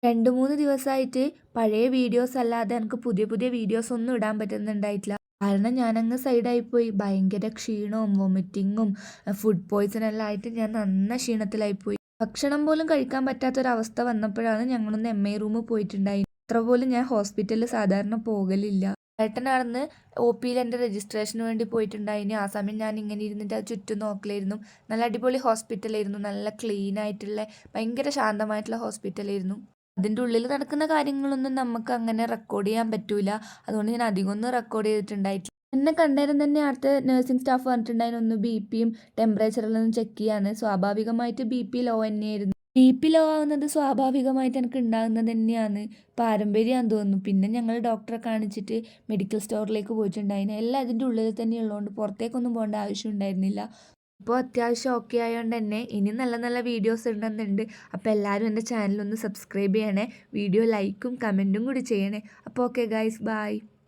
2-3 ദിവസമായിട്ട് പഴയ വീഡിയോസ് അല്ലാതെ എനിക്ക് പുതിയ പുതിയ വീഡിയോസ് ഒന്നും ഇടാൻ പറ്റുന്നുണ്ടായിട്ടില്ല. കാരണം ഞാനങ്ങ് സൈഡായിപ്പോയി. ഭയങ്കര ക്ഷീണവും വൊമിറ്റിങ്ങും ഫുഡ് പോയ്സൺ എല്ലാം ആയിട്ട് ഞാൻ നന്ന ക്ഷീണത്തിലായിപ്പോയി. ഭക്ഷണം പോലും കഴിക്കാൻ പറ്റാത്തൊരവസ്ഥ വന്നപ്പോഴാണ് ഞങ്ങളൊന്ന് MI റൂമിൽ പോയിട്ടുണ്ടായി. അത്ര പോലും ഞാൻ ഹോസ്പിറ്റലിൽ സാധാരണ പോകലില്ല. ഏട്ടനാണെന്ന് OPയിൽ എൻ്റെ രജിസ്ട്രേഷന് വേണ്ടി പോയിട്ടുണ്ടായിന്. ആ സമയം ഞാൻ ഇങ്ങനെ ഇരുന്നിട്ട് അത് ചുറ്റും നോക്കലായിരുന്നു. നല്ല അടിപൊളി ഹോസ്പിറ്റലായിരുന്നു. നല്ല ക്ലീൻ ആയിട്ടുള്ള ഭയങ്കര ശാന്തമായിട്ടുള്ള ഹോസ്പിറ്റലായിരുന്നു. അതിൻ്റെ ഉള്ളിൽ നടക്കുന്ന കാര്യങ്ങളൊന്നും നമുക്ക് അങ്ങനെ റെക്കോർഡ് ചെയ്യാൻ പറ്റൂല. അതുകൊണ്ട് ഞാൻ അധികമൊന്നും റെക്കോർഡ് ചെയ്തിട്ടുണ്ടായിട്ടില്ല. എന്നെ കണ്ടേരം തന്നെ അടുത്ത നഴ്സിംഗ് സ്റ്റാഫ് പറഞ്ഞിട്ടുണ്ടായിരുന്നു ഒന്ന് BP-യും ടെമ്പറേച്ചറെല്ലാം ചെക്ക് ചെയ്യാന്ന്. സ്വാഭാവികമായിട്ട് BP ലോ തന്നെയായിരുന്നു. BP ലോ ആവുന്നത് സ്വാഭാവികമായിട്ട് എനിക്ക് ഉണ്ടാകുന്നത് തന്നെയാണ്. പാരമ്പര്യമാണെന്ന് തോന്നുന്നു. പിന്നെ ഞങ്ങൾ ഡോക്ടറെ കാണിച്ചിട്ട് മെഡിക്കൽ സ്റ്റോറിലേക്ക് പോയിട്ടുണ്ടായിരുന്നു. എല്ലാം അതിൻ്റെ ഉള്ളിൽ തന്നെ ഉള്ളതുകൊണ്ട് പുറത്തേക്കൊന്നും പോകേണ്ട ആവശ്യം ഉണ്ടായിരുന്നില്ല. ഇപ്പോൾ അത്യാവശ്യം ഓക്കെ ആയതുകൊണ്ട് തന്നെ ഇനി നല്ല നല്ല വീഡിയോസ് ഇടുന്നുണ്ട്. അപ്പോൾ എല്ലാവരും എൻ്റെ ചാനലൊന്ന് സബ്സ്ക്രൈബ് ചെയ്യണേ. വീഡിയോ ലൈക്കും കമൻറ്റും കൂടി ചെയ്യണേ. അപ്പോൾ ഓക്കെ ഗൈസ്, ബൈ.